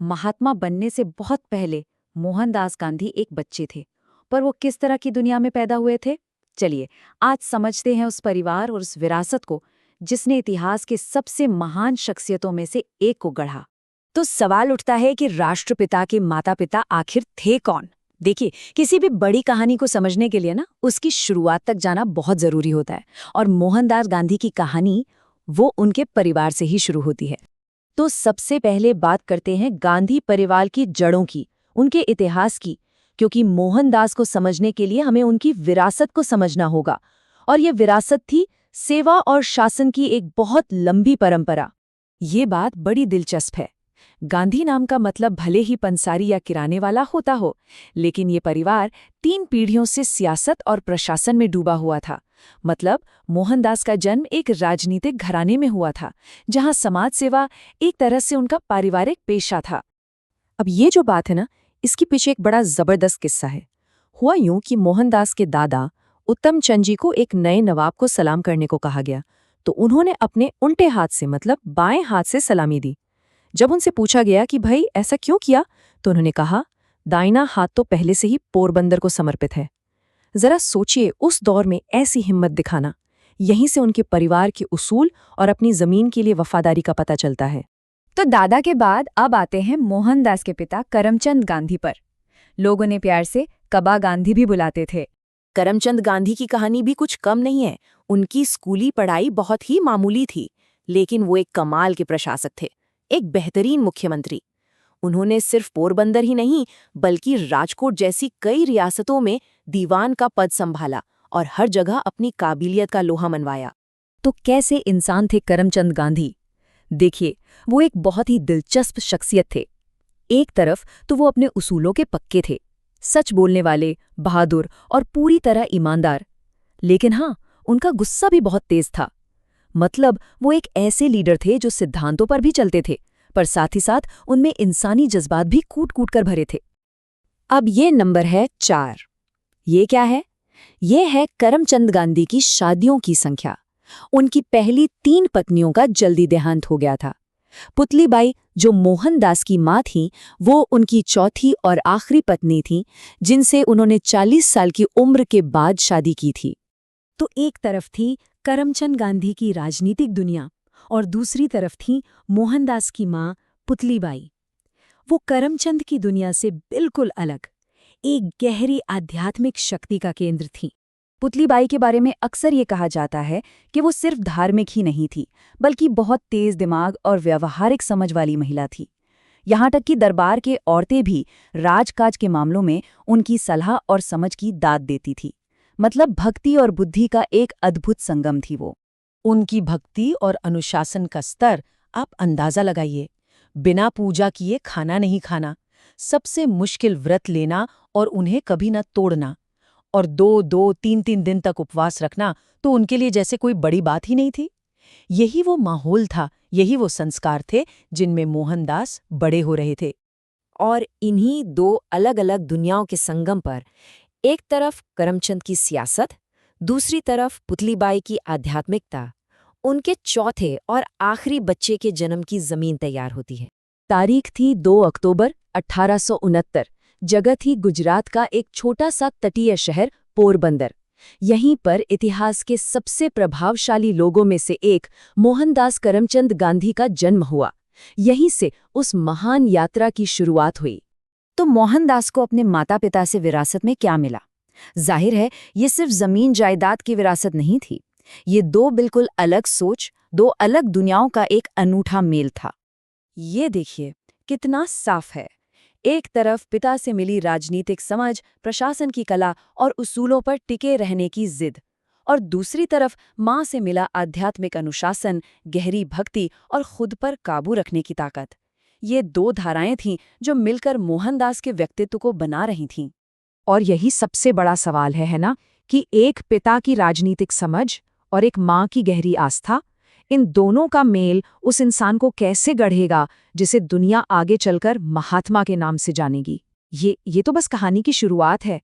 महात्मा बनने से बहुत पहले मोहनदास गांधी एक बच्चे थे, पर वो किस तरह की दुनिया में पैदा हुए थे? चलिए, आज समझते हैं उस परिवार और उस विरासत को जिसने इतिहास के सबसे महान शख्सियतों में से एक को गढ़ा। तो सवाल उठता है कि राष्ट्रपिता के माता पिता आखिर थे कौन। देखिए, किसी भी बड़ी कहानी को समझने के लिए उसकी शुरुआत तक जाना बहुत जरूरी होता है, और मोहनदास गांधी की कहानी वो उनके परिवार से ही शुरू होती है। तो सबसे पहले बात करते हैं गांधी परिवार की जड़ों की, उनके इतिहास की, क्योंकि मोहनदास को समझने के लिए हमें उनकी विरासत को समझना होगा। और ये विरासत थी सेवा और शासन की एक बहुत लंबी परंपरा। ये बात बड़ी दिलचस्प है। गांधी नाम का मतलब भले ही पंसारी या किराने वाला होता हो, लेकिन ये परिवार 3 पीढ़ियों से सियासत और प्रशासन में डूबा हुआ था। मतलब मोहनदास का जन्म एक राजनीतिक घराने में हुआ था, जहां समाज सेवा एक तरह से उनका पारिवारिक पेशा था। अब ये जो बात है इसके पीछे एक बड़ा जबरदस्त किस्सा है। हुआ यूं कि मोहनदास के दादा उत्तम चंद जी को एक नए नवाब को सलाम करने को कहा गया, तो उन्होंने अपने उल्टे हाथ से मतलब बाएं हाथ से सलामी दी। जब उनसे पूछा गया कि भाई ऐसा क्यों किया, तो उन्होंने कहा, दाहिना हाथ तो पहले से ही पोरबंदर को समर्पित है। जरा सोचिए, उस दौर में ऐसी हिम्मत दिखाना। यहीं से उनके परिवार के उसूल और अपनी जमीन के लिए वफादारी का पता चलता है। तो दादा के बाद अब आते हैं मोहनदास के पिता करमचंद गांधी पर। लोग उन्हें प्यार से कबा गांधी भी बुलाते थे। करमचंद गांधी की कहानी भी कुछ कम नहीं है। उनकी स्कूली पढ़ाई बहुत ही मामूली थी, लेकिन वो एक कमाल के प्रशासक थे, एक बेहतरीन मुख्यमंत्री। उन्होंने सिर्फ पोरबंदर ही नहीं, बल्कि राजकोट जैसी कई रियासतों में दीवान का पद संभाला और हर जगह अपनी काबिलियत का लोहा मनवाया। तो कैसे इंसान थे करमचंद गांधी? देखिए, वो एक बहुत ही दिलचस्प शख्सियत थे। एक तरफ तो वो अपने उसूलों के पक्के थे, सच बोलने वाले, बहादुर और पूरी तरह ईमानदार। लेकिन हाँ, उनका गुस्सा भी बहुत तेज था। मतलब वो एक ऐसे लीडर थे जो सिद्धांतों पर भी चलते थे, पर साथ ही साथ उनमें इंसानी जज्बात भी कूट-कूट कर भरे थे। अब ये नंबर है 4। ये क्या है? ये है करमचंद गांधी की शादियों की संख्या। उनकी पहली 3 पत्नियों का जल्दी देहांत हो गया था। पुतलीबाई, जो मोहनदास की मां थी, वो उनकी चौथी और आखिरी पत्नी थी, जिनसे उन्होंने 40 साल की उम्र के बाद शादी की थी। तो एक तरफ थी करमचंद गांधी की राजनीतिक दुनिया, और दूसरी तरफ थी मोहनदास की मां पुतलीबाई। वो करमचंद की दुनिया से बिल्कुल अलग, एक गहरी आध्यात्मिक शक्ति का केंद्र थी। पुतलीबाई के बारे में अक्सर ये कहा जाता है कि वो सिर्फ धार्मिक ही नहीं थी, बल्कि बहुत तेज दिमाग और व्यावहारिक समझ वाली महिला थी। यहाँ तक कि दरबार के औरतें भी राजकाज के मामलों में उनकी सलाह और समझ की दाद देती थी। मतलब भक्ति और बुद्धि का एक अद्भुत संगम थी वो। उनकी भक्ति और अनुशासन का स्तर आप अंदाजा लगाइए। बिना पूजा किए खाना नहीं खाना, सबसे मुश्किल व्रत लेना और उन्हें कभी न तोड़ना, और 2-2, 3-3 दिन तक उपवास रखना तो उनके लिए जैसे कोई बड़ी बात ही नहीं थी। यही वो माहौल था, यही वो संस्कार थे जिनमें मोहनदास बड़े हो रहे थे। और इन्हीं 2 अलग-अलग दुनियाओं के संगम पर एक तरफ करमचंद की सियासत, दूसरी तरफ पुतलीबाई की आध्यात्मिकता, उनके चौथे और आखिरी बच्चे के जन्म की जमीन तैयार होती है। तारीख थी 2 अक्टूबर 1869। जगह थी गुजरात का एक छोटा सा तटीय शहर पोरबंदर। यहीं पर इतिहास के सबसे प्रभावशाली लोगों में से एक मोहनदास करमचंद गांधी का जन्म हुआ। यहीं से उस महान यात्रा की शुरुआत हुई। तो मोहनदास को अपने माता पिता से विरासत में क्या मिला? जाहिर है, ये सिर्फ जमीन जायदाद की विरासत नहीं थी। ये 2 बिल्कुल अलग सोच, 2 अलग दुनियाओं का एक अनूठा मेल था। ये देखिए कितना साफ है। एक तरफ पिता से मिली राजनीतिक समझ, प्रशासन की कला और उसूलों पर टिके रहने की जिद, और दूसरी तरफ मां से मिला आध्यात्मिक अनुशासन, गहरी भक्ति और खुद पर काबू रखने की ताकत। ये 2 धाराएं थीं जो मिलकर मोहनदास के व्यक्तित्व को बना रही थीं। और यही सबसे बड़ा सवाल है ना, कि एक पिता की राजनीतिक समझ और एक मां की गहरी आस्था, इन दोनों का मेल उस इंसान को कैसे गढ़ेगा जिसे दुनिया आगे चलकर महात्मा के नाम से जानेगी। ये तो बस कहानी की शुरुआत है।